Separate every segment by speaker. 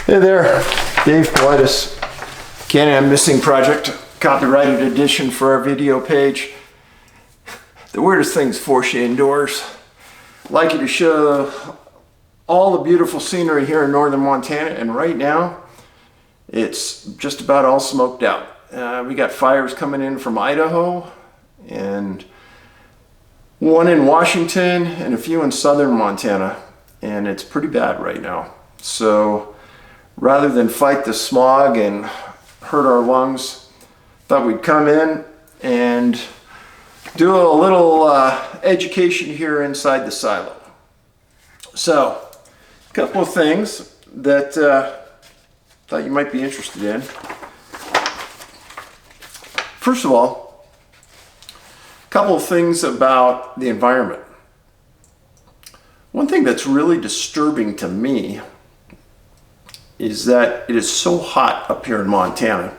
Speaker 1: Hey there, Dave Paulides, Can-Am Missing Project, copyrighted edition for our video page. The weirdest things force you indoors. I'd like you to show all the beautiful scenery here in northern Montana, and right now it's just about all smoked out. We got fires coming in from Idaho, and one in Washington, and a few in southern Montana, and it's pretty bad right now. So rather than fight the smog and hurt our lungs, thought we'd come in and do a little education here inside the silo. So, a couple of things that thought you might be interested in. First of all, a couple of things about the environment. One thing that's really disturbing to me is that it is so hot up here in Montana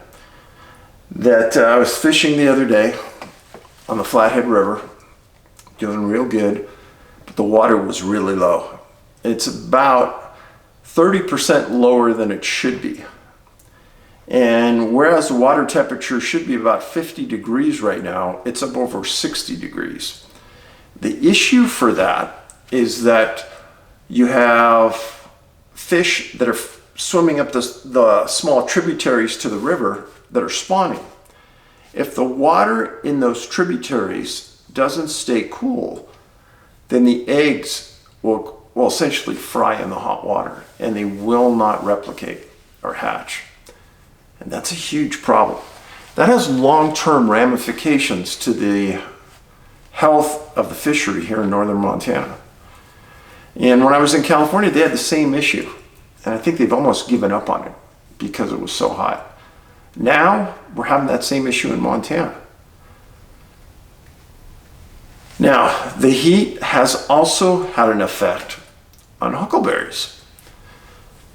Speaker 1: that I was fishing the other day on the Flathead River, doing real good, but the water was really low. It's about 30% lower than it should be. And whereas the water temperature should be about 50 degrees right now, it's up over 60 degrees. The issue for that is that you have fish that are swimming up the small tributaries to the river that are spawning. If the water in those tributaries doesn't stay cool, then the eggs will essentially fry in the hot water, and they will not replicate or hatch. And that's a huge problem. That has long-term ramifications to the health of the fishery here in northern Montana. And when I was in California, they had the same issue. And I think they've almost given up on it because it was so hot. Now, we're having that same issue in Montana. Now, the heat has also had an effect on huckleberries.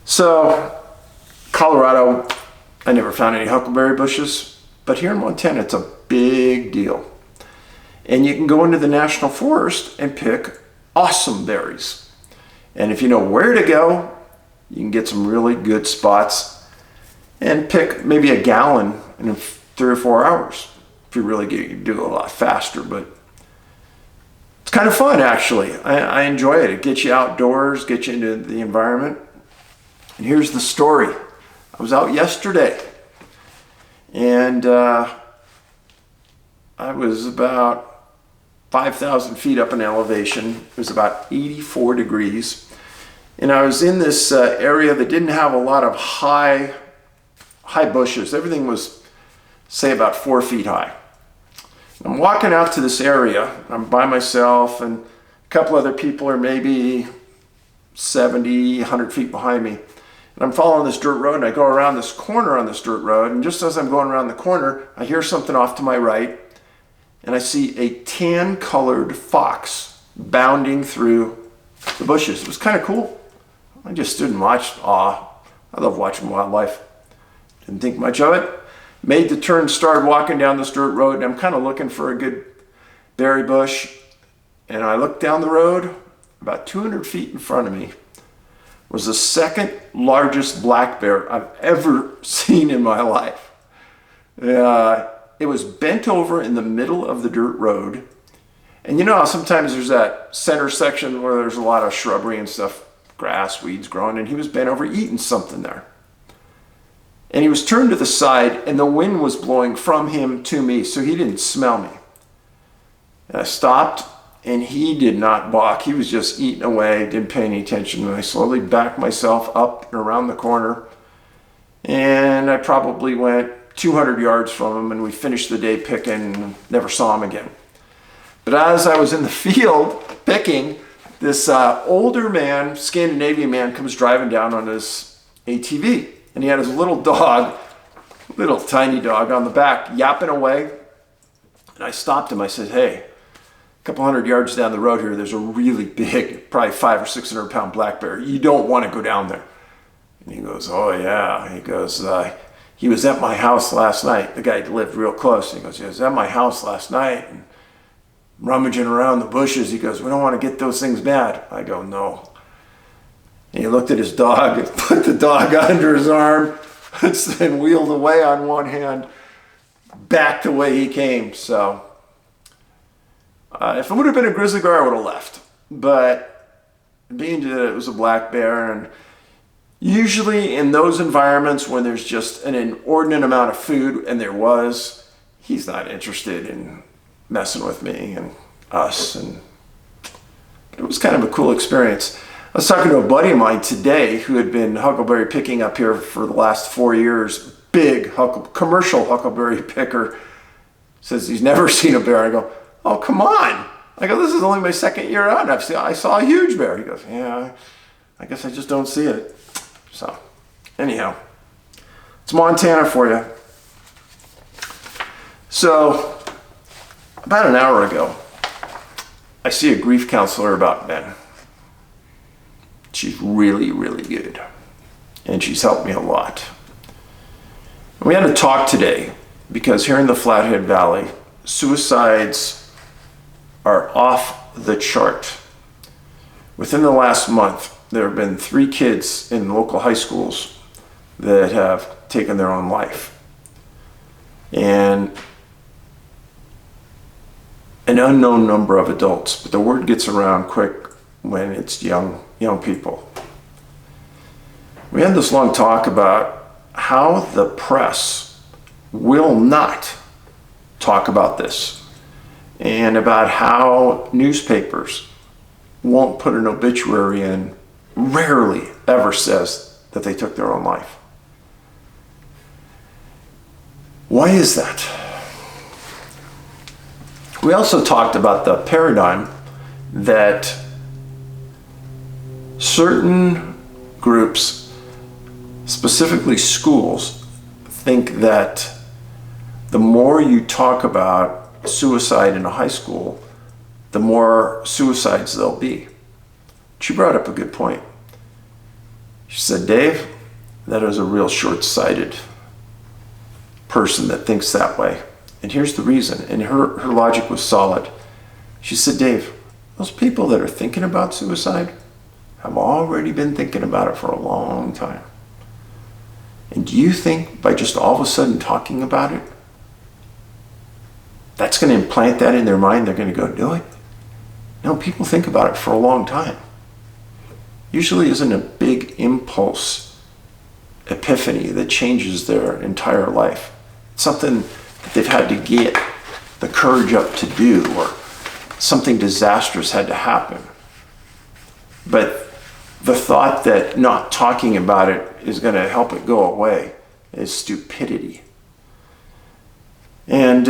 Speaker 1: So, Colorado, I never found any huckleberry bushes, but here in Montana, it's a big deal. And you can go into the national forest and pick awesome berries. And if you know where to go, you can get some really good spots and pick maybe a gallon in 3 or 4 hours. If you really do it a lot faster, but it's kind of fun actually. I enjoy it. It gets you outdoors, gets you into the environment. And here's the story. I was out yesterday and I was about 5,000 feet up in elevation. It was about 84 degrees. And I was in this area that didn't have a lot of high bushes. Everything was, say, about 4 feet high. I'm walking out to this area. I'm by myself, and a couple other people are maybe 70, 100 feet behind me. And I'm following this dirt road, and I go around this corner on this dirt road, and just as I'm going around the corner, I hear something off to my right, and I see a tan-colored fox bounding through the bushes. It was kind of cool. I just stood and watched. I love watching wildlife. Didn't think much of it. Made the turn, started walking down this dirt road, and I'm kind of looking for a good berry bush. And I looked down the road, about 200 feet in front of me was the second largest black bear I've ever seen in my life. It was bent over in the middle of the dirt road. And you know how sometimes there's that center section where there's a lot of shrubbery and stuff, grass, weeds growing, and he was bent over eating something there. And he was turned to the side, and the wind was blowing from him to me, so he didn't smell me. And I stopped, and he did not balk. He was just eating away, didn't pay any attention. And I slowly backed myself up and around the corner, and I probably went 200 yards from him, and we finished the day picking and never saw him again. But as I was in the field picking, this older man, Scandinavian man, comes driving down on his ATV. And he had his little dog, little tiny dog on the back, yapping away. And I stopped him. I said, hey, a couple 100 yards down the road here, there's a really big, probably 500 or 600 pound black bear. You don't want to go down there. And he goes, oh yeah. He goes, he was at my house last night. The guy lived real close. He goes, he was at my house last night. And rummaging around the bushes. He goes, we don't want to get those things bad. I go, no. And he looked at his dog and put the dog under his arm and wheeled away on one hand, back the way he came. So if it would have been a grizzly bear, I would have left. But being that it was a black bear, and usually in those environments when there's just an inordinate amount of food, and there was, he's not interested in messing with me and us. And it was kind of a cool experience. I was talking to a buddy of mine today who had been huckleberry picking up here for the last 4 years. Big commercial huckleberry picker. Says he's never seen a bear. I go, oh, come on. I go, this is only my second year out. I saw a huge bear. He goes, yeah, I guess I just don't see it. So, anyhow, it's Montana for you. So, about an hour ago, I see a grief counselor about Ben. She's really, really good. And she's helped me a lot. And we had a talk today because here in the Flathead Valley, suicides are off the chart. Within the last month, there have been 3 kids in local high schools that have taken their own life. And an unknown number of adults, but the word gets around quick when it's young people. We had this long talk about how the press will not talk about this, and about how newspapers won't put an obituary in, rarely ever says that they took their own life. Why is that? We also talked about the paradigm that certain groups, specifically schools, think that the more you talk about suicide in a high school, the more suicides there'll be. She brought up a good point. She said, Dave, that is a real short-sighted person that thinks that way. And here's the reason. And her logic was solid. She said, Dave, those people that are thinking about suicide have already been thinking about it for a long time. And do you think by just all of a sudden talking about it, that's going to implant that in their mind, they're going to go do it? No, people think about it for a long time. Usually isn't a big impulse, epiphany that changes their entire life. It's something that they've had to get the courage up to do, or something disastrous had to happen. But the thought that not talking about it is going to help it go away is stupidity. And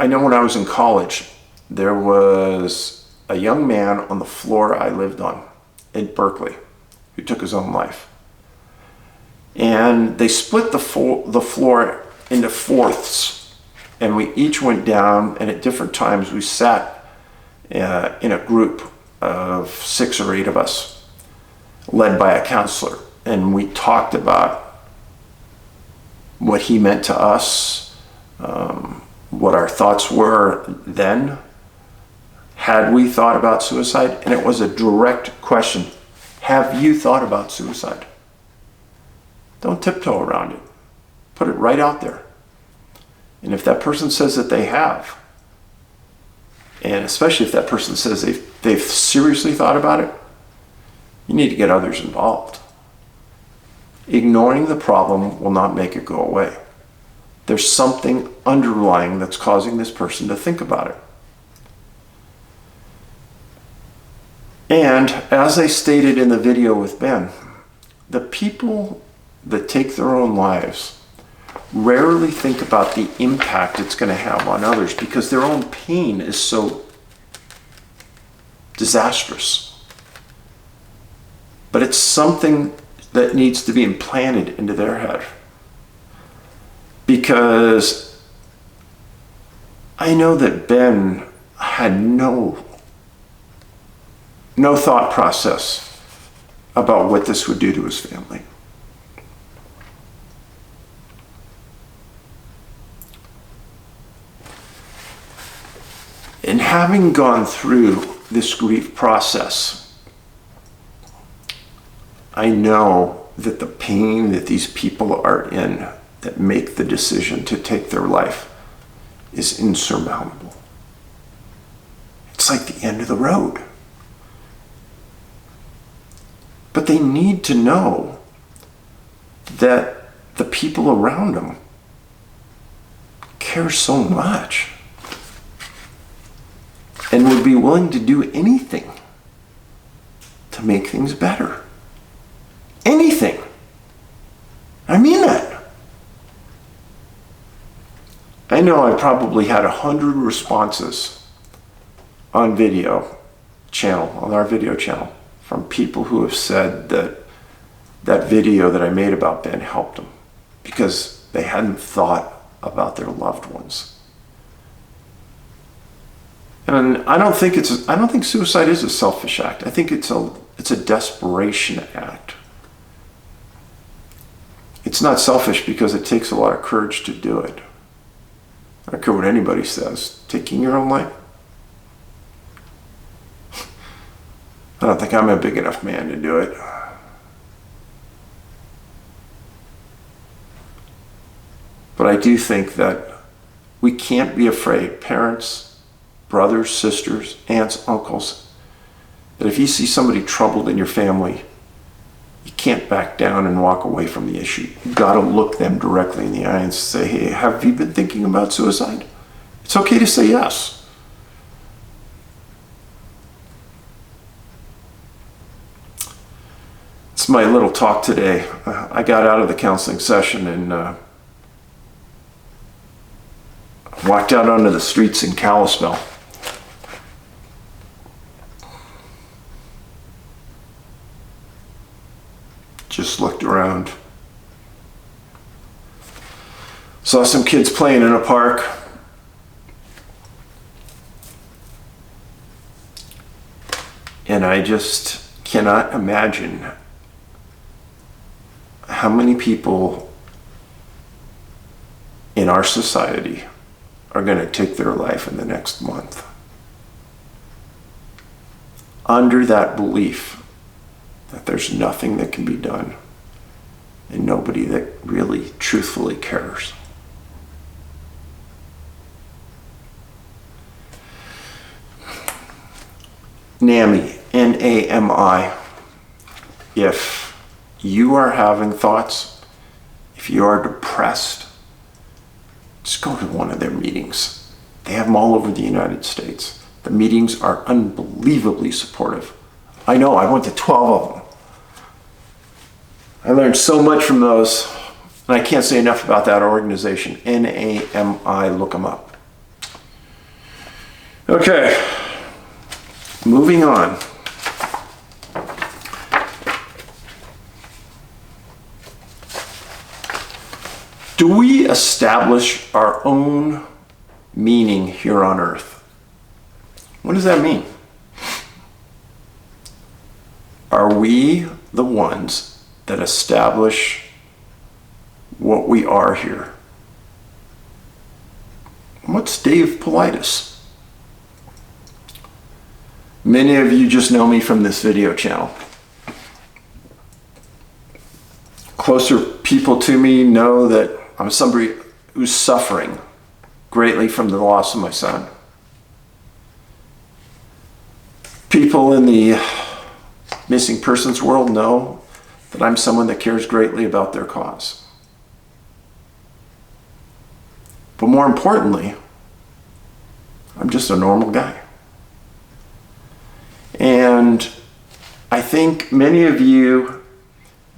Speaker 1: I know when I was in college, there was a young man on the floor I lived on in Berkeley who took his own life. And they split the floor into fourths, and we each went down, and at different times we sat in a group of 6 or 8 of us, led by a counselor, and we talked about what he meant to us, what our thoughts were then, had we thought about suicide. And it was a direct question: have you thought about suicide? Don't tiptoe around it. Put it right out there. And if that person says that they have, and especially if that person says they've seriously thought about it, you need to get others involved. Ignoring the problem will not make it go away. There's something underlying that's causing this person to think about it. And as I stated in the video with Ben, the people that take their own lives rarely think about the impact it's going to have on others, because their own pain is so disastrous. But it's something that needs to be implanted into their head. Because I know that Ben had no thought process about what this would do to his family. And having gone through this grief process I know that the pain that these people are in that make the decision to take their life is insurmountable. It's like the end of the road. But they need to know that the people around them care so much and would be willing to do anything to make things better. Anything. I mean that. I know I probably had 100 responses on video channel, on our video channel, from people who have said that that video that I made about Ben helped them because they hadn't thought about their loved ones. And I don't think suicide is a selfish act. I think it's a desperation act. It's not selfish because it takes a lot of courage to do it. I don't care what anybody says. Taking your own life? I don't think I'm a big enough man to do it. But I do think that we can't be afraid, parents, brothers, sisters, aunts, uncles, that if you see somebody troubled in your family, you can't back down and walk away from the issue. You've got to look them directly in the eye and say, hey, have you been thinking about suicide? It's okay to say yes. It's my little talk today. I got out of the counseling session and walked out onto the streets in Kalispell. Just looked around. Saw some kids playing in a park. And I just cannot imagine how many people in our society are going to take their life in the next month under that belief that there's nothing that can be done and nobody that really truthfully cares. NAMI, N-A-M-I. If you are having thoughts, if you are depressed, just go to one of their meetings. They have them all over the United States. The meetings are unbelievably supportive. I know, I went to 12 of them. I learned so much from those, and I can't say enough about that organization. N-A-M-I, look them up. Okay, moving on. Do we establish our own meaning here on earth? What does that mean? Are we the ones that establish what we are here? What's Dave Paulides? Many of you just know me from this video channel. Closer people to me know that I'm somebody who's suffering greatly from the loss of my son. People in the missing persons world know that I'm someone that cares greatly about their cause. But more importantly, I'm just a normal guy. And I think many of you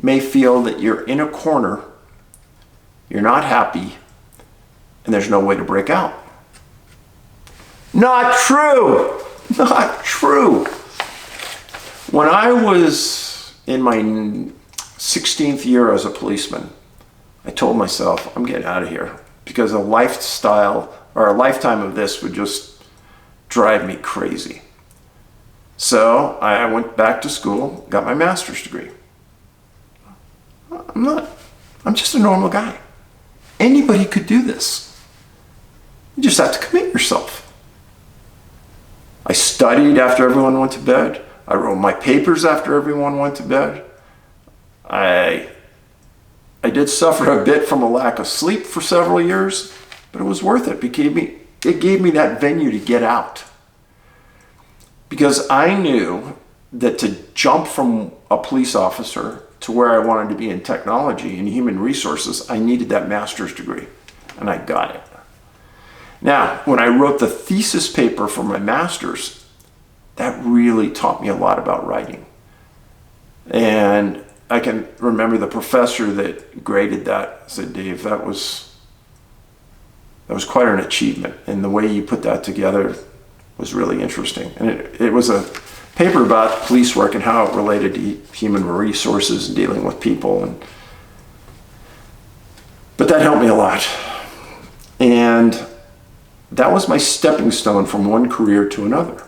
Speaker 1: may feel that you're in a corner, you're not happy, and there's no way to break out. Not true! Not true! When I was in my 16th year as a policeman, I told myself, I'm getting out of here, because a lifetime of this would just drive me crazy. So I went back to school, got my master's degree. I'm just a normal guy. Anybody could do this. You just have to commit yourself. I studied after everyone went to bed. I wrote my papers after everyone went to bed. I did suffer a bit from a lack of sleep for several years, but it was worth it. It gave me that venue to get out. Because I knew that to jump from a police officer to where I wanted to be in technology and human resources, I needed that master's degree, and I got it. Now, when I wrote the thesis paper for my master's, that really taught me a lot about writing. And I can remember the professor that graded that said, "Dave, that was quite an achievement, and the way you put that together was really interesting." And it was a paper about police work and how it related to human resources and dealing with people. But that helped me a lot. And that was my stepping stone from one career to another.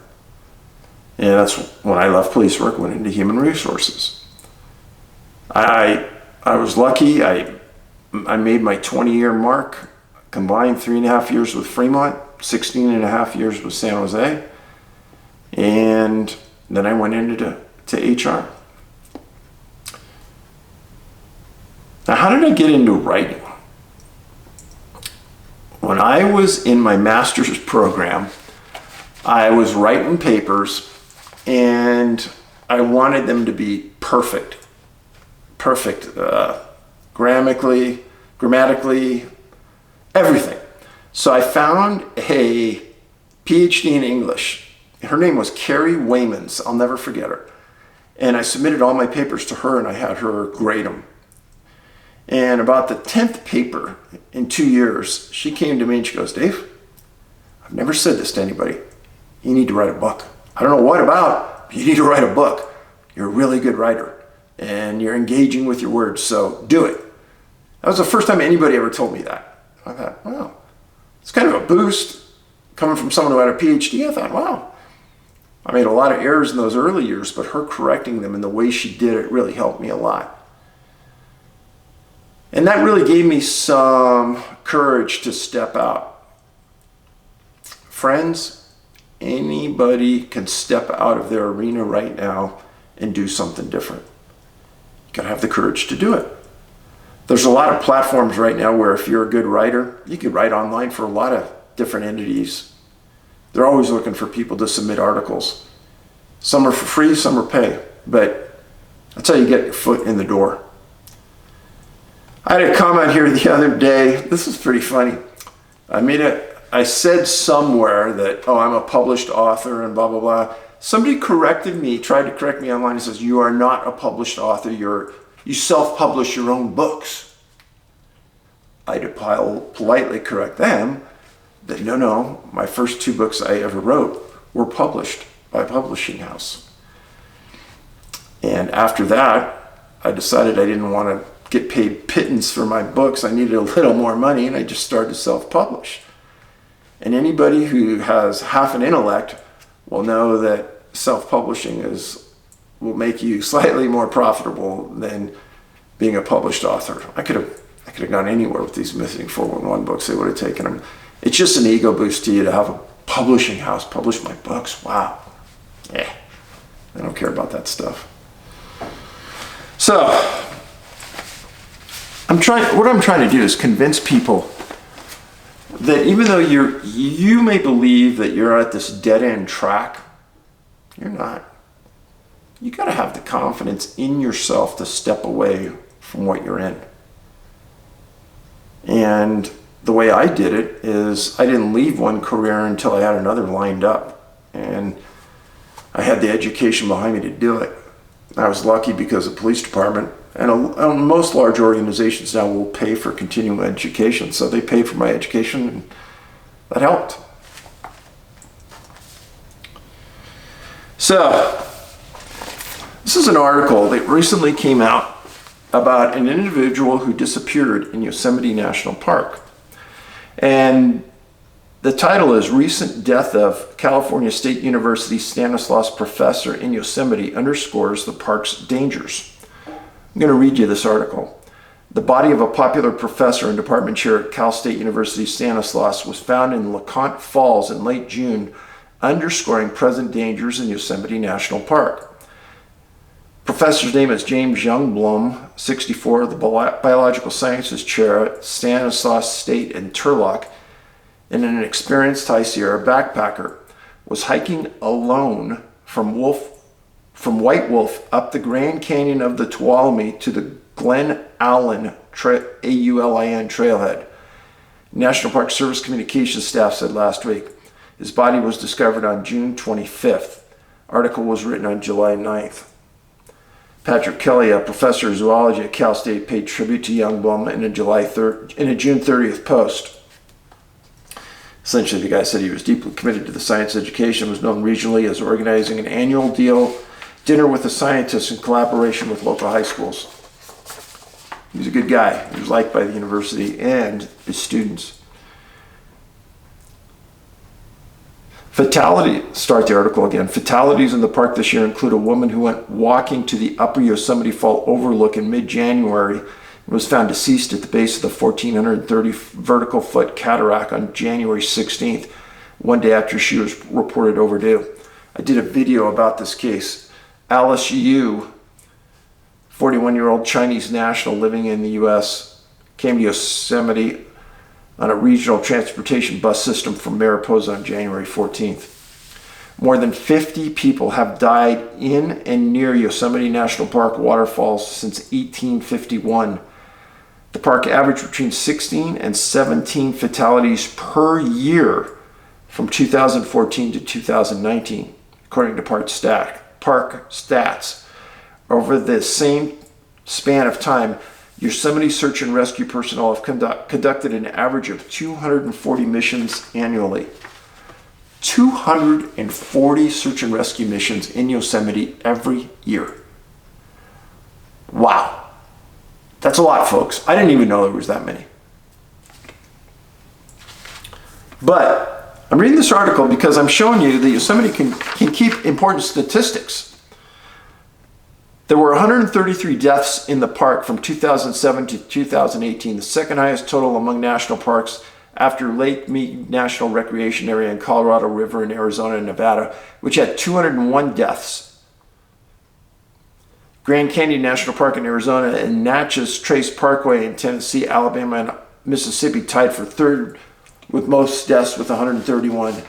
Speaker 1: And that's when I left police work, went into human resources. I was lucky. I made my 20-year mark, combined 3.5 years with Fremont, 16.5 years with San Jose, and then I went into HR. Now, how did I get into writing? When I was in my master's program, I was writing papers, and I wanted them to be perfect, grammatically, everything. So I found a PhD in English. Her name was Carrie Waymans. I'll never forget her. And I submitted all my papers to her, and I had her grade them. And about the 10th paper in 2 years, she came to me and she goes, "Dave, I've never said this to anybody. You need to write a book. I don't know what about, but you need to write a book. You're a really good writer, and you're engaging with your words, so do it." That was the first time anybody ever told me that. I thought, wow, it's kind of a boost coming from someone who had a PhD. I thought, wow. I made a lot of errors in those early years, but her correcting them and the way she did it really helped me a lot. And that really gave me some courage to step out. Friends, anybody can step out of their arena right now and do something different. You gotta have the courage to do it. There's a lot of platforms right now where if you're a good writer, you can write online for a lot of different entities. They're always looking for people to submit articles. Some are for free, some are pay, but that's how you get your foot in the door. I had a comment here the other day. This is pretty funny. I said somewhere that, oh, I'm a published author and blah, blah, blah. Somebody corrected me, tried to correct me online and says, "You are not a published author. You self-publish your own books." I had to politely correct them that no, my first 2 books I ever wrote were published by a publishing house. And after that, I decided I didn't want to get paid pittance for my books. I needed a little more money, and I just started to self-publish. And anybody who has half an intellect will know that self-publishing will make you slightly more profitable than being a published author. I could have gone anywhere with these missing 411 books. They would have taken them. It's just an ego boost to you to have a publishing house publish my books. Wow. Yeah. I don't care about that stuff. So, what I'm trying to do is convince people that even though you may believe that you're at this dead-end track, you're not. You got to have the confidence in yourself to step away from what you're in. And the way I did it is I didn't leave one career until I had another lined up. And I had the education behind me to do it. I was lucky because the police department and most large organizations now will pay for continuing education. So they paid for my education, and that helped. So this is an article that recently came out about an individual who disappeared in Yosemite National Park. And the title is "Recent Death of California State University Stanislaus Professor in Yosemite Underscores the Park's Dangers." I'm going to read you this article. "The body of a popular professor and department chair at Cal State University Stanislaus was found in LeConte Falls in late June, underscoring present dangers in Yosemite National Park. Professor's name is James Youngblom, 64, the Biological Sciences Chair at Stanislaus State in Turlock, and an experienced High Sierra backpacker, was hiking alone from White Wolf up the Grand Canyon of the Tuolumne to the Glen Allen AULIN trailhead. National Park Service communications staff said last week. His body was discovered on June 25th. Article was written on July 9th. Patrick Kelly, a professor of zoology at Cal State, paid tribute to Youngblom in a June 30th post. Essentially, the guy said he was deeply committed to the science education, was known regionally as organizing an annual dinner with the scientists in collaboration with local high schools. He was a good guy. He was liked by the university and his students. Start the article again. Fatalities in the park this year include a woman who went walking to the upper Yosemite Fall overlook in mid-January and was found deceased at the base of the 1,430 vertical foot cataract on January 16th, one day after she was reported overdue. I did a video about this case. Alice Yu, 41-year-old Chinese national living in the U.S., came to Yosemite on a regional transportation bus system from Mariposa on January 14th. More than 50 people have died in and near Yosemite National Park waterfalls since 1851. The park averaged between 16 and 17 fatalities per year from 2014 to 2019, according to park stats. Over the same span of time, Yosemite search and rescue personnel have conducted an average of 240 missions annually. 240 search and rescue missions in Yosemite every year. Wow. That's a lot, folks. I didn't even know there was that many. But I'm reading this article because I'm showing you that Yosemite can keep important statistics. There were 133 deaths in the park from 2007 to 2018, the second highest total among national parks after Lake Mead National Recreation Area and Colorado River in Arizona and Nevada, which had 201 deaths. Grand Canyon National Park in Arizona and Natchez Trace Parkway in Tennessee, Alabama, and Mississippi tied for third with most deaths with 131.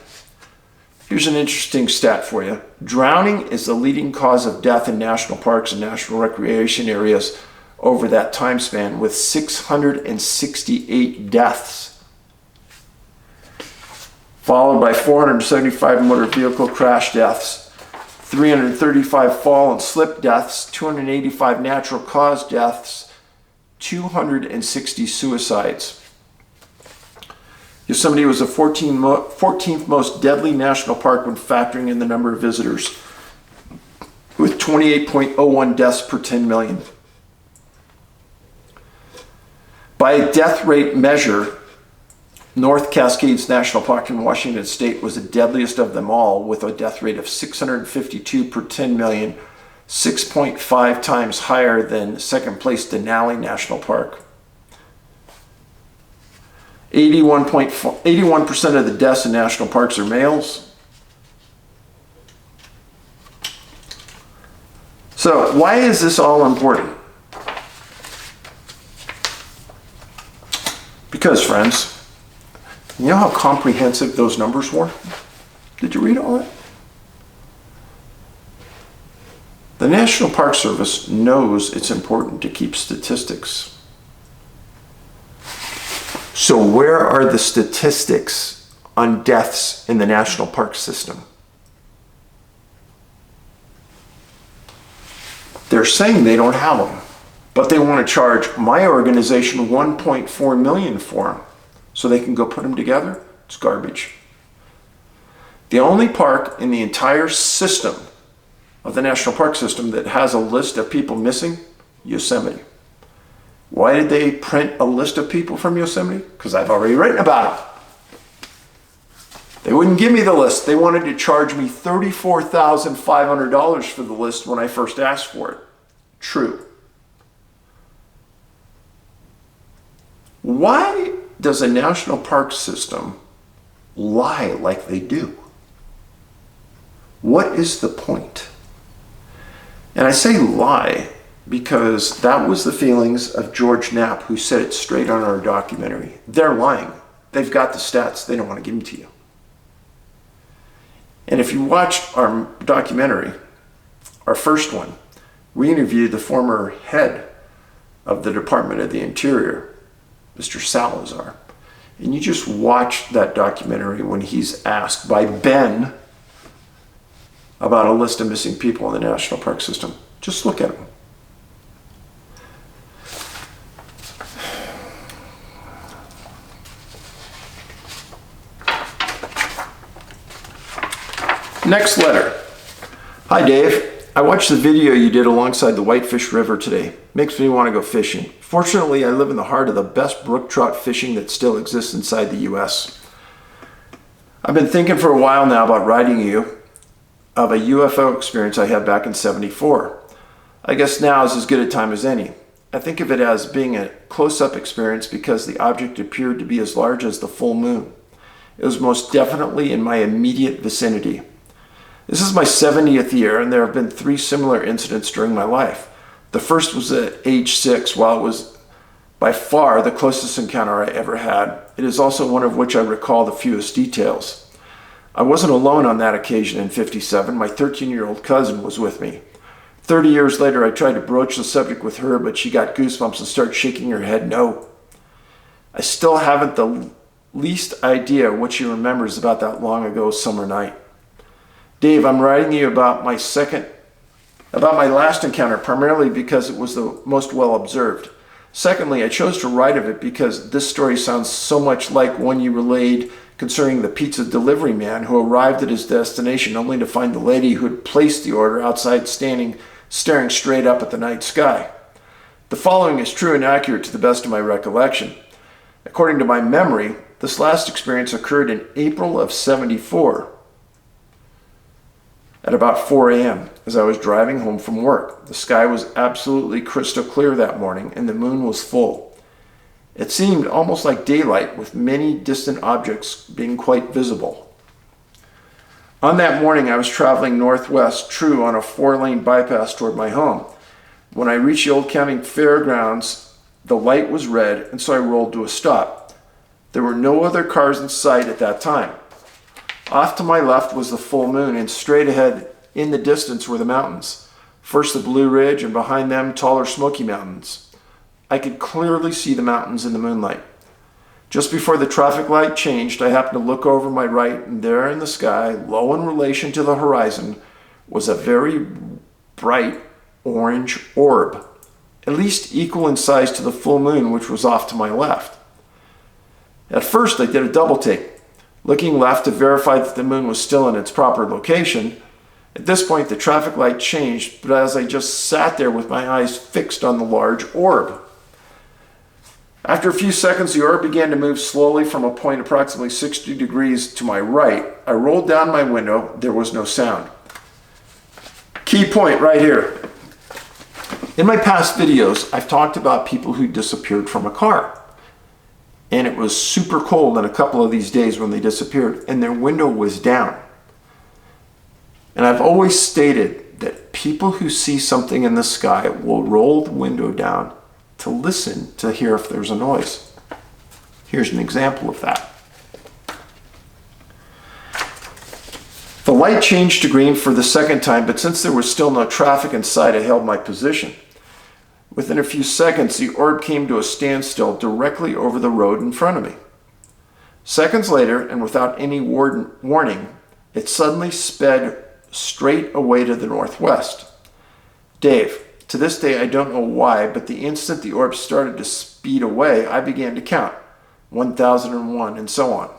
Speaker 1: Here's an interesting stat for you. Drowning is the leading cause of death in national parks and national recreation areas over that time span, with 668 deaths, followed by 475 motor vehicle crash deaths, 335 fall and slip deaths, 285 natural cause deaths, 260 suicides. Yosemite was the 14th most deadly national park when factoring in the number of visitors, with 28.01 deaths per 10 million. By a death rate measure, North Cascades National Park in Washington State was the deadliest of them all, with a death rate of 652 per 10 million, 6.5 times higher than second place Denali National Park. 81% of the deaths in national parks are males. So why is this all important? Because, friends, you know how comprehensive those numbers were? Did you read all that? The National Park Service knows it's important to keep statistics. So where are the statistics on deaths in the national park system? They're saying they don't have them, but they want to charge my organization $1.4 million for them so they can go put them together. It's garbage. The only park in the entire system of the national park system that has a list of people missing, Yosemite. Why did they print a list of people from Yosemite? Because I've already written about them. They wouldn't give me the list. They wanted to charge me $34,500 for the list when I first asked for it. True. Why does a national park system lie like they do? What is the point? And I say lie because that was the feelings of George Knapp, who said it straight on our documentary. They're lying. They've got the stats. They don't want to give them to you. And if you watched our documentary, our first one, we interviewed the former head of the Department of the Interior, Mr. Salazar. And you just watch that documentary when he's asked by Ben about a list of missing people in the national park system. Just look at him. Next letter. Hi Dave. I watched the video you did alongside the Whitefish River today. Makes me want to go fishing. Fortunately, I live in the heart of the best brook trout fishing that still exists inside the U.S. I've been thinking for a while now about writing you of a UFO experience I had back in '74. I guess now is as good a time as any. I think of it as being a close-up experience because the object appeared to be as large as the full moon. It was most definitely in my immediate vicinity. This is my 70th year, and there have been 3 similar incidents during my life. The first was at age 6, while it was by far the closest encounter I ever had. It is also one of which I recall the fewest details. I wasn't alone on that occasion in '57. My 13-year-old cousin was with me. 30 years later, I tried to broach the subject with her, but she got goosebumps and started shaking her head no. I still haven't the least idea what she remembers about that long ago summer night. Dave, I'm writing you about my last encounter primarily because it was the most well observed. Secondly, I chose to write of it because this story sounds so much like one you relayed concerning the pizza delivery man who arrived at his destination only to find the lady who had placed the order outside staring straight up at the night sky. The following is true and accurate to the best of my recollection. According to my memory, this last experience occurred in April of '74. At about 4 a.m. as I was driving home from work. The sky was absolutely crystal clear that morning and the moon was full. It seemed almost like daylight with many distant objects being quite visible. On that morning I was traveling northwest, true on a 4-lane bypass toward my home. When I reached the Old County Fairgrounds, the light was red and so I rolled to a stop. There were no other cars in sight at that time. Off to my left was the full moon, and straight ahead in the distance were the mountains. First the Blue Ridge, and behind them taller Smoky Mountains. I could clearly see the mountains in the moonlight. Just before the traffic light changed, I happened to look over my right, and there in the sky, low in relation to the horizon, was a very bright orange orb, at least equal in size to the full moon, which was off to my left. At first I did a double take, looking left to verify that the moon was still in its proper location. At this point, the traffic light changed, but as I just sat there with my eyes fixed on the large orb. After a few seconds, the orb began to move slowly from a point approximately 60 degrees to my right. I rolled down my window. There was no sound. Key point right here. In my past videos, I've talked about people who disappeared from a car. And it was super cold on a couple of these days when they disappeared, and their window was down. And I've always stated that people who see something in the sky will roll the window down to listen to hear if there's a noise. Here's an example of that. The light changed to green for the second time, but since there was still no traffic in sight, I held my position. Within a few seconds, the orb came to a standstill directly over the road in front of me. Seconds later, and without any warning, it suddenly sped straight away to the northwest. Dave, to this day I don't know why, but the instant the orb started to speed away, I began to count. 1001 and so on.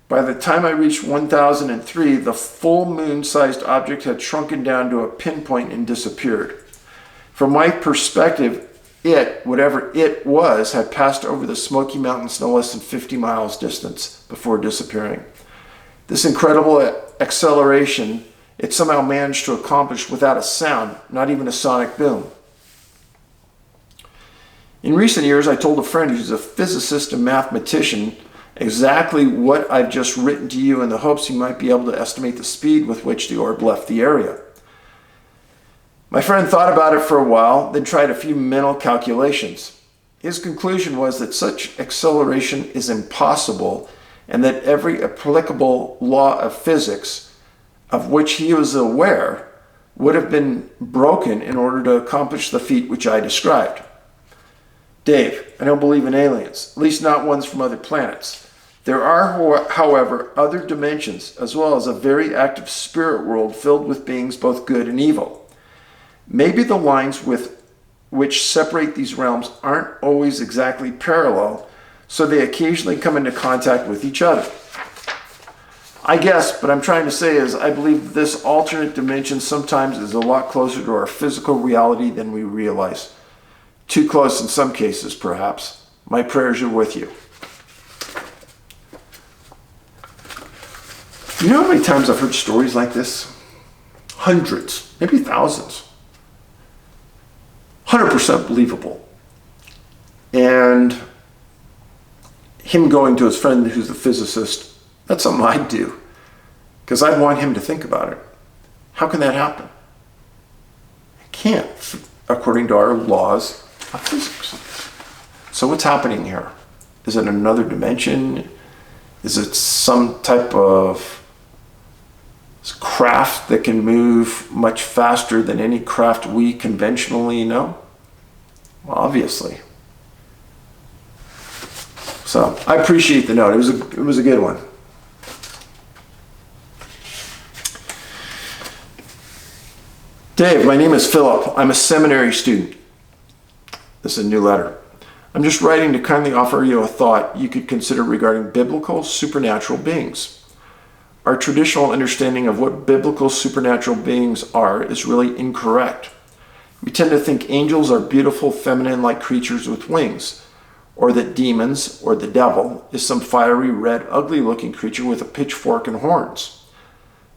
Speaker 1: By the time I reached 1003, the full moon-sized object had shrunken down to a pinpoint and disappeared. From my perspective, whatever it was, had passed over the Smoky Mountains no less than 50 miles distance before disappearing. This incredible acceleration, it somehow managed to accomplish without a sound, not even a sonic boom. In recent years, I told a friend who's a physicist and mathematician exactly what I've just written to you in the hopes he might be able to estimate the speed with which the orb left the area. My friend thought about it for a while, then tried a few mental calculations. His conclusion was that such acceleration is impossible and that every applicable law of physics of which he was aware would have been broken in order to accomplish the feat which I described. Dave, I don't believe in aliens, at least not ones from other planets. There are, however, other dimensions, as well as a very active spirit world filled with beings both good and evil. Maybe the lines which separate these realms aren't always exactly parallel, so they occasionally come into contact with each other. I guess, but I'm trying to say is I believe this alternate dimension sometimes is a lot closer to our physical reality than we realize. Too close in some cases, perhaps. My prayers are with you. You know how many times I've heard stories like this? Hundreds, maybe thousands. 100% believable. And him going to his friend who's a physicist, that's something I'd do. Because I'd want him to think about it. How can that happen? It can't, according to our laws of physics. So what's happening here? Is it another dimension? Is it some type of craft that can move much faster than any craft we conventionally know? Well, obviously. So I appreciate the note. It was a good one. Dave, my name is Philip. I'm a seminary student. This is a new letter. I'm just writing to kindly offer you a thought you could consider regarding biblical supernatural beings. Our traditional understanding of what biblical supernatural beings are is really incorrect. We tend to think angels are beautiful, feminine-like creatures with wings, or that demons, or the devil, is some fiery, red, ugly-looking creature with a pitchfork and horns.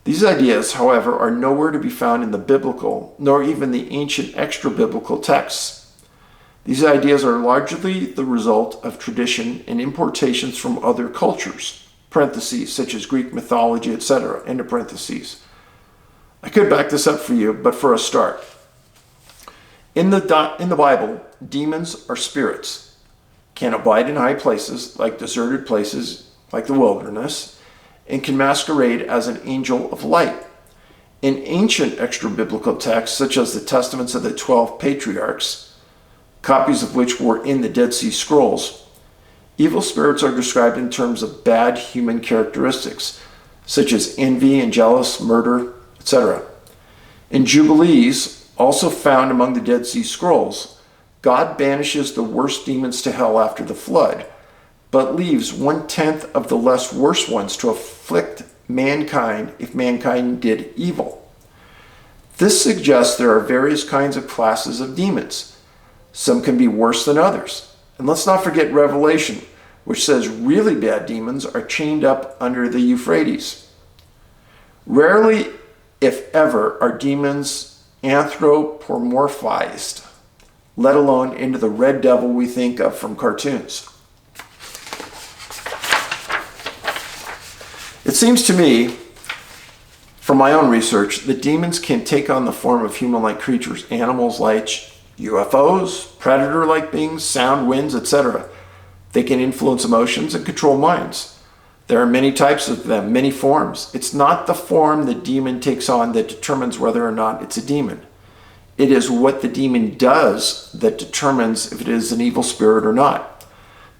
Speaker 1: These ideas, however, are nowhere to be found in the biblical, nor even the ancient extra-biblical texts. These ideas are largely the result of tradition and importations from other cultures, parentheses, such as Greek mythology, etc., end of parentheses. I could back this up for you, but for a start. In the Bible, demons are spirits, can abide in high places, like deserted places, like the wilderness, and can masquerade as an angel of light. In ancient extra-biblical texts, such as the Testaments of the 12 Patriarchs, copies of which were in the Dead Sea Scrolls, evil spirits are described in terms of bad human characteristics, such as envy and jealous, murder, etc. In Jubilees, also found among the Dead Sea Scrolls, God banishes the worst demons to hell after the flood, but leaves 1/10 of the less worse ones to afflict mankind if mankind did evil. This suggests there are various kinds of classes of demons. Some can be worse than others. And let's not forget Revelation, which says really bad demons are chained up under the Euphrates. Rarely, if ever, are demons anthropomorphized, let alone into the red devil we think of from cartoons. It seems to me, from my own research, that demons can take on the form of human-like creatures, animals like UFOs, predator-like beings, sound, winds, etc. They can influence emotions and control minds. There are many types of them, many forms. It's not the form the demon takes on that determines whether or not it's a demon. It is what the demon does that determines if it is an evil spirit or not.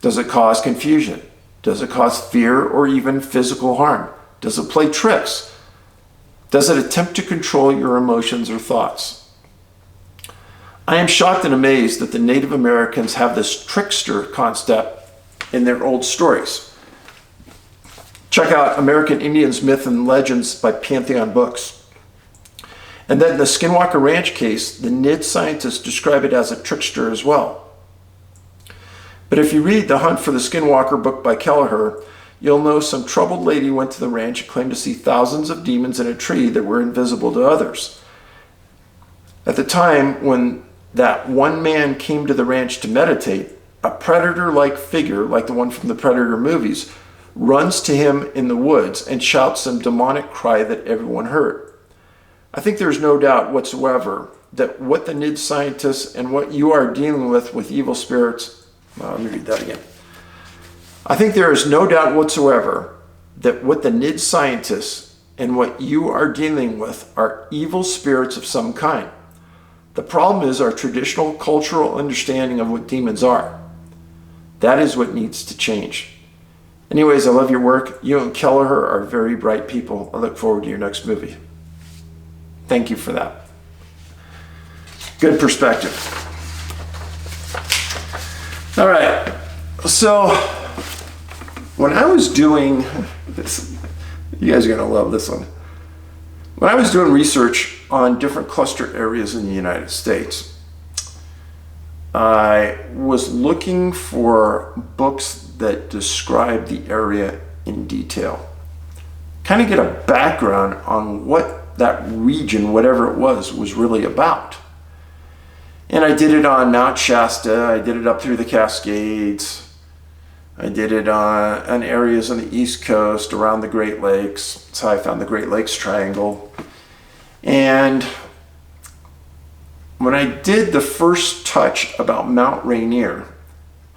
Speaker 1: Does it cause confusion? Does it cause fear or even physical harm? Does it play tricks? Does it attempt to control your emotions or thoughts? I am shocked and amazed that the Native Americans have this trickster concept in their old stories. Check out American Indians, Myth and Legends by Pantheon Books. And then in the Skinwalker Ranch case, the NID scientists describe it as a trickster as well. But if you read The Hunt for the Skinwalker book by Kelleher, you'll know some troubled lady went to the ranch and claimed to see thousands of demons in a tree that were invisible to others. At the time when that one man came to the ranch to meditate, a predator-like figure, like the one from the Predator movies, runs to him in the woods and shouts some demonic cry that everyone heard. I think there's no doubt whatsoever that what the NIDS scientists and what you are dealing with evil spirits, let me read that again. I think there is no doubt whatsoever that what the NIDS scientists and what you are dealing with are evil spirits of some kind. The problem is our traditional cultural understanding of what demons are. That is what needs to change. Anyways, I love your work. You and Kelleher are very bright people. I look forward to your next movie. Thank you for that. Good perspective. All right. So when I was doing this, you guys are going to love this one. When I was doing research on different cluster areas in the United States, I was looking for books that describe the area in detail. Kind of get a background on what that region, whatever it was really about. And I did it on Mount Shasta, I did it up through the Cascades, I did it on areas on the East Coast, around the Great Lakes. That's how I found the Great Lakes Triangle. And when I did the first touch about Mt Rainier,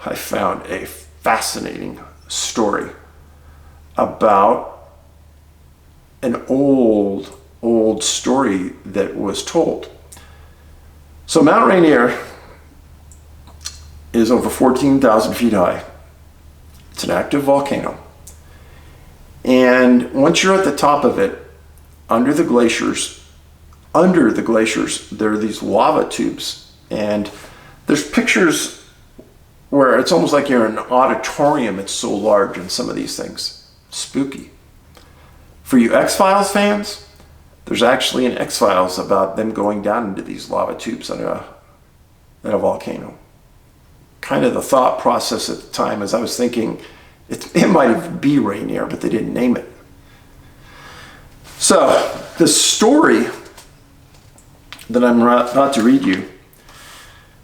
Speaker 1: I found a fascinating story about an old story that was told. So Mt Rainier is over 14,000 feet high. It's an active volcano. And once you're at the top of it, under the glaciers, there are these lava tubes. And there's pictures where it's almost like you're in an auditorium. It's so large in some of these things. Spooky. For you X-Files fans, there's actually an X-Files about them going down into these lava tubes in a volcano. Kind of the thought process at the time as I was thinking, it might be Rainier, but they didn't name it. So the story that I'm about to read you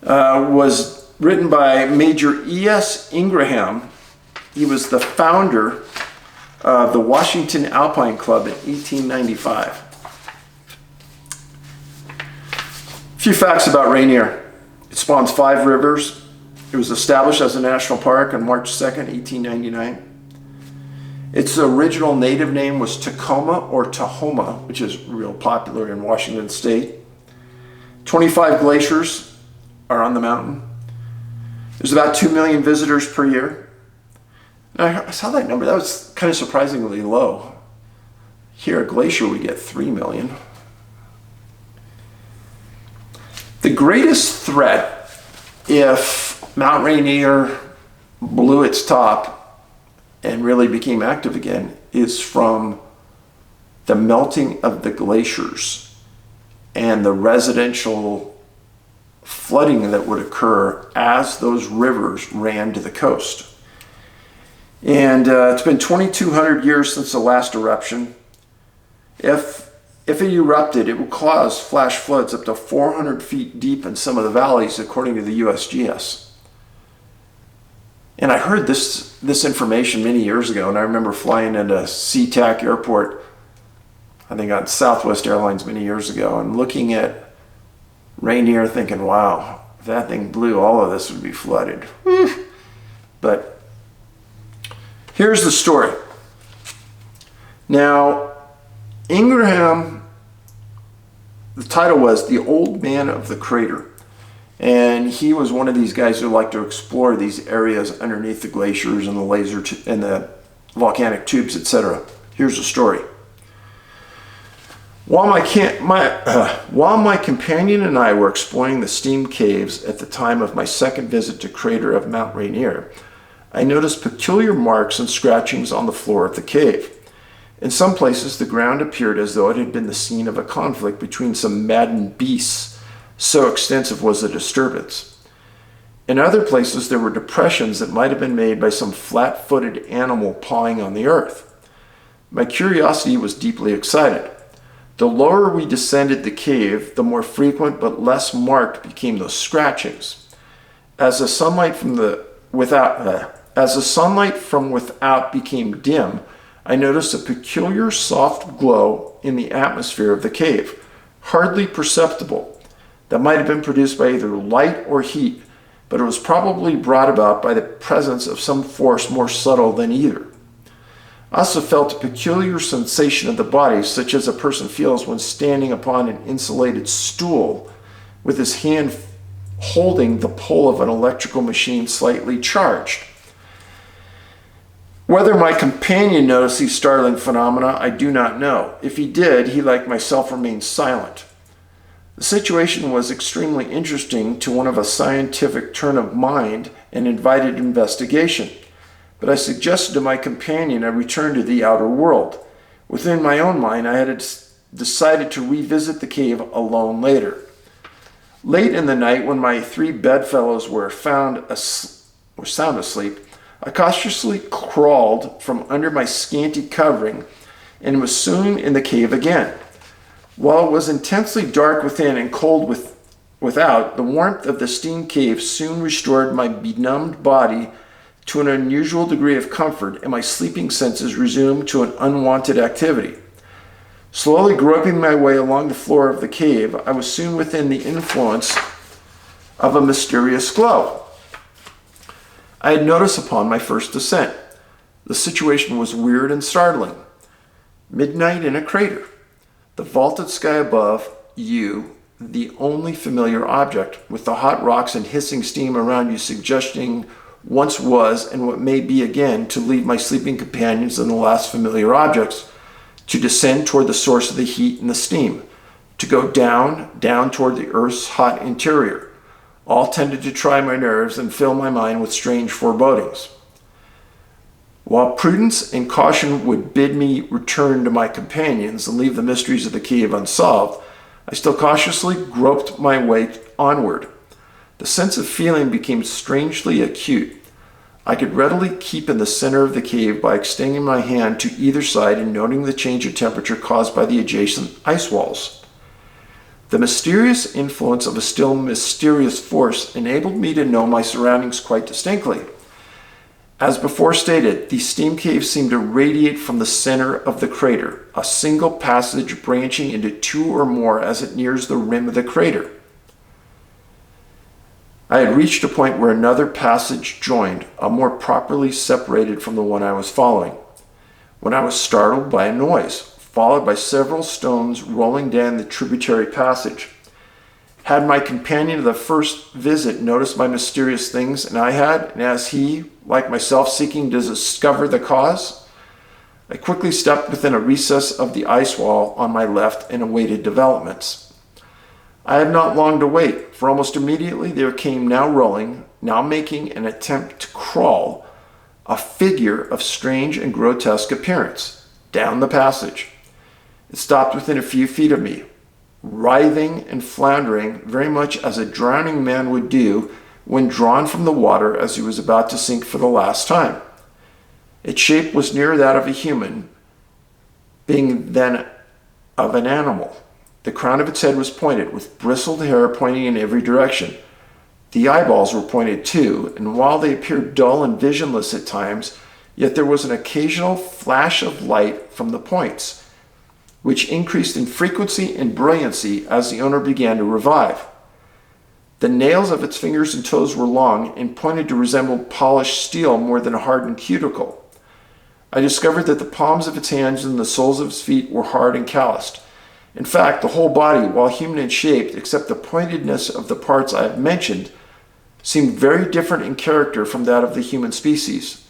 Speaker 1: was written by Major E.S. Ingraham. He was the founder of the Washington Alpine Club in 1895. A few facts about Rainier. It spawns 5 rivers. It was established as a national park on March 2nd, 1899. Its original native name was Tacoma or Tahoma, which is real popular in Washington State. 25 glaciers are on the mountain. There's about 2 million visitors per year. And I saw that number. That was kind of surprisingly low. Here at Glacier, we get 3 million. The greatest threat, if Mt. Rainier blew its top and really became active again, is from the melting of the glaciers and the residential flooding that would occur as those rivers ran to the coast. And it's been 2,200 years since the last eruption. If it erupted, it would cause flash floods up to 400 feet deep in some of the valleys, according to the USGS. And I heard this information many years ago, and I remember flying into SeaTac Airport, I think on Southwest Airlines many years ago, and looking at Rainier thinking, wow, if that thing blew, all of this would be flooded. But here's the story. Now, Ingraham, the title was The Old Man of the Crater. And he was one of these guys who liked to explore these areas underneath the glaciers and the volcanic tubes, etc. Here's the story. While my companion and I were exploring the steam caves at the time of my second visit to crater of Mt. Rainier, I noticed peculiar marks and scratchings on the floor of the cave. In some places, the ground appeared as though it had been the scene of a conflict between some maddened beasts. So extensive was the disturbance. In other places, there were depressions that might have been made by some flat-footed animal pawing on the earth. My curiosity was deeply excited. The lower we descended the cave, the more frequent but less marked became those scratchings. As the sunlight from without became dim, I noticed a peculiar soft glow in the atmosphere of the cave, hardly perceptible. that might have been produced by either light or heat, but it was probably brought about by the presence of some force more subtle than either. I also felt a peculiar sensation of the body, such as a person feels when standing upon an insulated stool with his hand holding the pole of an electrical machine slightly charged. Whether my companion noticed these startling phenomena, I do not know. If he did, he, like myself, remained silent. The situation was extremely interesting to one of a scientific turn of mind and invited investigation, but I suggested to my companion a return to the outer world. Within my own mind, I had decided to revisit the cave alone later. Late in the night, when my 3 bedfellows were sound asleep, I cautiously crawled from under my scanty covering and was soon in the cave again. While it was intensely dark within and cold without, the warmth of the steam cave soon restored my benumbed body to an unusual degree of comfort, and my sleeping senses resumed to an unwonted activity. Slowly groping my way along the floor of the cave, I was soon within the influence of a mysterious glow I had noticed upon my first descent. The situation was weird and startling. Midnight in a crater. The vaulted sky above you, the only familiar object, with the hot rocks and hissing steam around you suggesting once was and what may be again to leave my sleeping companions and the last familiar objects, to descend toward the source of the heat and the steam, to go down toward the earth's hot interior, all tended to try my nerves and fill my mind with strange forebodings. While prudence and caution would bid me return to my companions and leave the mysteries of the cave unsolved, I still cautiously groped my way onward. The sense of feeling became strangely acute. I could readily keep in the center of the cave by extending my hand to either side and noting the change of temperature caused by the adjacent ice walls. The mysterious influence of a still mysterious force enabled me to know my surroundings quite distinctly. As before stated, the steam cave seemed to radiate from the center of the crater, a single passage branching into 2 or more as it nears the rim of the crater. I had reached a point where another passage joined, more properly separated from the one I was following, when I was startled by a noise, followed by several stones rolling down the tributary passage. Had my companion of the first visit noticed my mysterious things, and I had, and as he, like myself, seeking to discover the cause? I quickly stepped within a recess of the ice wall on my left and awaited developments. I had not long to wait, for almost immediately there came, now rolling, now making an attempt to crawl, a figure of strange and grotesque appearance, down the passage. It stopped within a few feet of me, writhing and floundering very much as a drowning man would do when drawn from the water as he was about to sink for the last time. Its shape was nearer that of a human being than of an animal. The crown of its head was pointed, with bristled hair pointing in every direction. The eyeballs were pointed too, and while they appeared dull and visionless at times, yet there was an occasional flash of light from the points, which increased in frequency and brilliancy as the owner began to revive. The nails of its fingers and toes were long and pointed to resemble polished steel more than a hardened cuticle. I discovered that the palms of its hands and the soles of its feet were hard and calloused. In fact, the whole body, while human in shape, except the pointedness of the parts I have mentioned, seemed very different in character from that of the human species.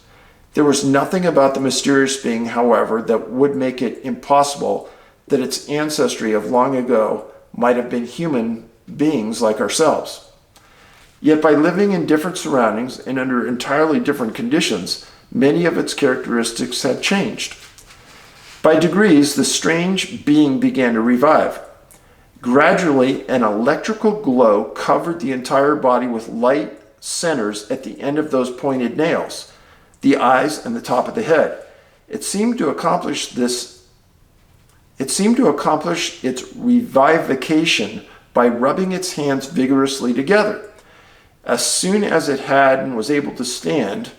Speaker 1: There was nothing about the mysterious being, however, that would make it impossible that its ancestry of long ago might have been human beings like ourselves. Yet by living in different surroundings and under entirely different conditions, many of its characteristics had changed. By degrees, the strange being began to revive. Gradually, an electrical glow covered the entire body with light centers at the end of those pointed nails, the eyes and the top of the head. It seemed to accomplish its revivification by rubbing its hands vigorously together. As soon as it had and was able to stand,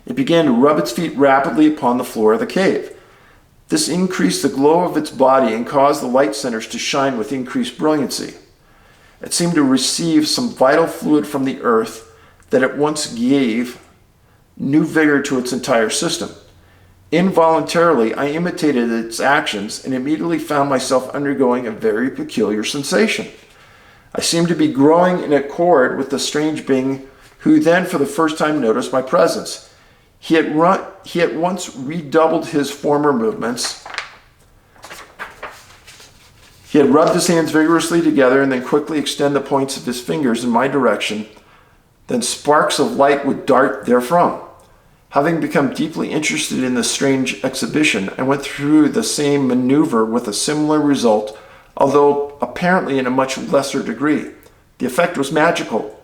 Speaker 1: it began to rub its feet rapidly upon the floor of the cave. This increased the glow of its body and caused the light centers to shine with increased brilliancy. It seemed to receive some vital fluid from the earth that at once gave new vigor to its entire system. Involuntarily, I imitated its actions and immediately found myself undergoing a very peculiar sensation. I seemed to be growing in accord with the strange being who then for the first time noticed my presence. He at once redoubled his former movements. He had rubbed his hands vigorously together and then quickly extend the points of his fingers in my direction. Then sparks of light would dart therefrom. Having become deeply interested in this strange exhibition, I went through the same maneuver with a similar result, although apparently in a much lesser degree. The effect was magical.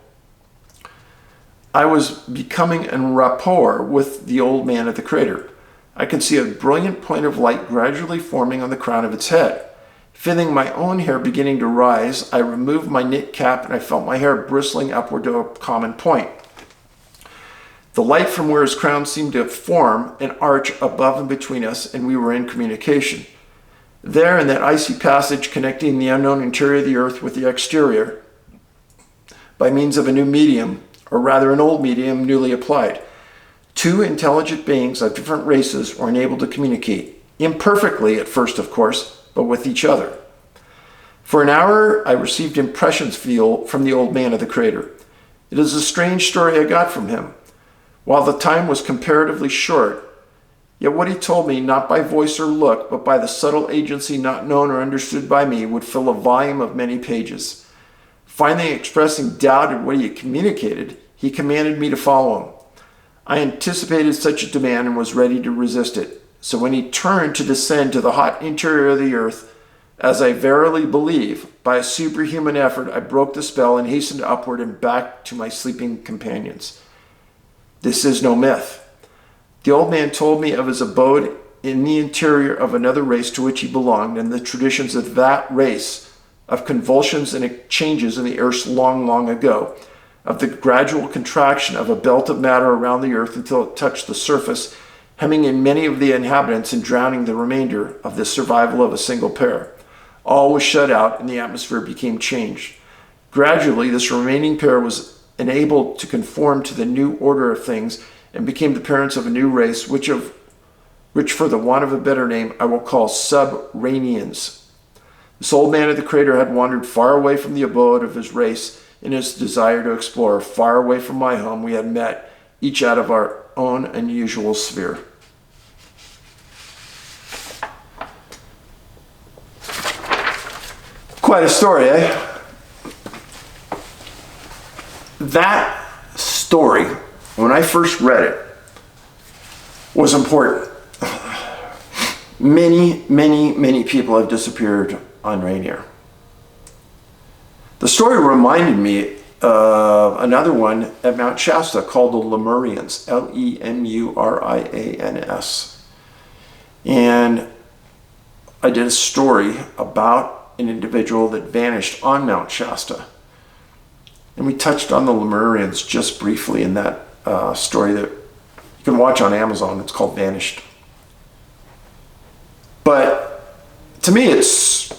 Speaker 1: I was becoming en rapport with the old man at the crater. I could see a brilliant point of light gradually forming on the crown of its head. Feeling my own hair beginning to rise, I removed my knit cap and I felt my hair bristling upward to a common point. The light from where his crown seemed to form an arch above and between us, and we were in communication. There, in that icy passage connecting the unknown interior of the earth with the exterior, by means of a new medium, or rather an old medium newly applied, two intelligent beings of different races were enabled to communicate, imperfectly at first, of course, but with each other. For an hour, I received impressions from the old man of the crater. It is a strange story I got from him. While the time was comparatively short, yet what he told me, not by voice or look, but by the subtle agency not known or understood by me, would fill a volume of many pages. Finally expressing doubt at what he had communicated, he commanded me to follow him. I anticipated such a demand and was ready to resist it. So when he turned to descend to the hot interior of the earth, as I verily believe, by a superhuman effort, I broke the spell and hastened upward and back to my sleeping companions. This is no myth. The old man told me of his abode in the interior of another race to which he belonged, and the traditions of that race, of convulsions and changes in the earth long, long ago, of the gradual contraction of a belt of matter around the earth until it touched the surface, hemming in many of the inhabitants and drowning the remainder of the survival of a single pair. All was shut out and the atmosphere became changed. Gradually, this remaining pair was enabled to conform to the new order of things and became the parents of a new race, which for the want of a better name, I will call subrainians. This old man of the crater had wandered far away from the abode of his race in his desire to explore. Far away from my home, we had met, each out of our own unusual sphere. Quite a story, eh? That story, when I first read it, was important. Many people have disappeared on Rainier. The story reminded me of another one at Mount Shasta called the Lemurians, Lemurians. And I did a story about an individual that vanished on Mount Shasta. And we touched on the Lemurians just briefly in that story that you can watch on Amazon. It's called Vanished. But to me, it's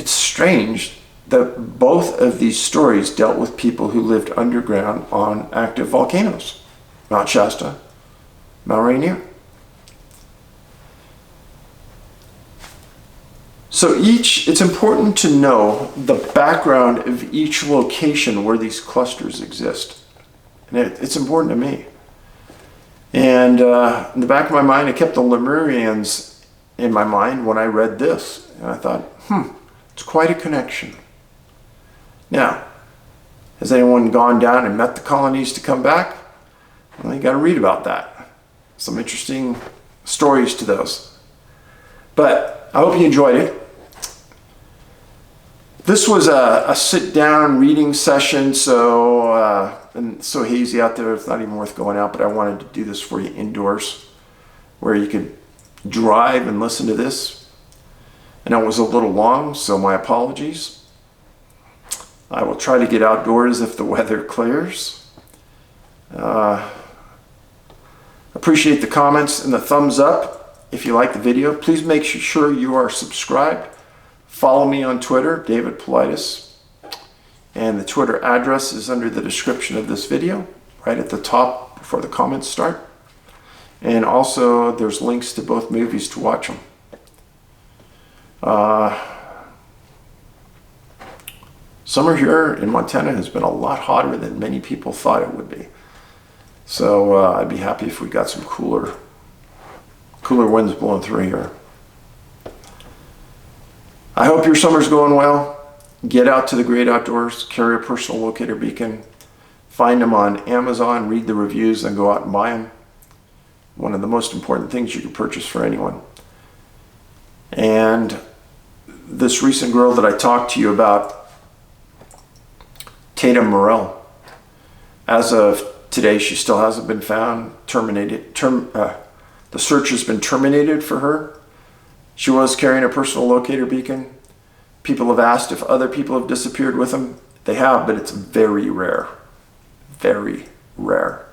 Speaker 1: strange that both of these stories dealt with people who lived underground on active volcanoes. Mount Shasta, Mt Rainier. So it's important to know the background of each location where these clusters exist. And it's important to me. And in the back of my mind, I kept the Lemurians in my mind when I read this. And I thought, it's quite a connection. Now, has anyone gone down and met the colonies to come back? Well, you got to read about that. Some interesting stories to those. But I hope you enjoyed it. This was a sit-down reading session, and so hazy out there, it's not even worth going out, but I wanted to do this for you indoors, where you could drive and listen to this. And it was a little long, so my apologies. I will try to get outdoors if the weather clears. Appreciate the comments and the thumbs up. if you like the video, please make sure you are subscribed. Follow me on Twitter, David Paulides. And the Twitter address is under the description of this video, right at the top before the comments start. And also, there's links to both movies to watch them. Summer here in Montana has been a lot hotter than many people thought it would be. So I'd be happy if we got some cooler winds blowing through here. I hope your summer's going well. Get out to the great outdoors, carry a personal locator beacon, find them on Amazon, read the reviews, then go out and buy them. One of the most important things you can purchase for anyone. And this recent girl that I talked to you about, Tatum Morell, as of today, she still hasn't been found, the search has been terminated for her. She was carrying a personal locator beacon. People have asked if other people have disappeared with them. They have, but it's very rare. Very rare.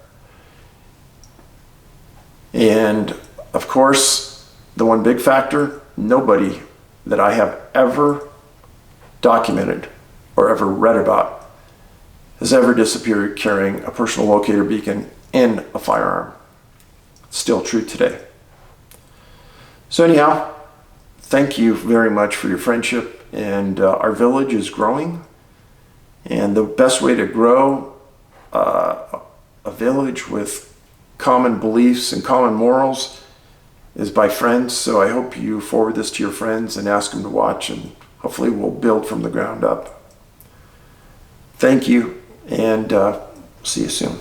Speaker 1: And of course, the one big factor, nobody that I have ever documented or ever read about has ever disappeared carrying a personal locator beacon and a firearm. Still true today. So anyhow, thank you very much for your friendship. And our village is growing. And the best way to grow a village with common beliefs and common morals is by friends. So I hope you forward this to your friends and ask them to watch, and hopefully we'll build from the ground up. Thank you, and see you soon.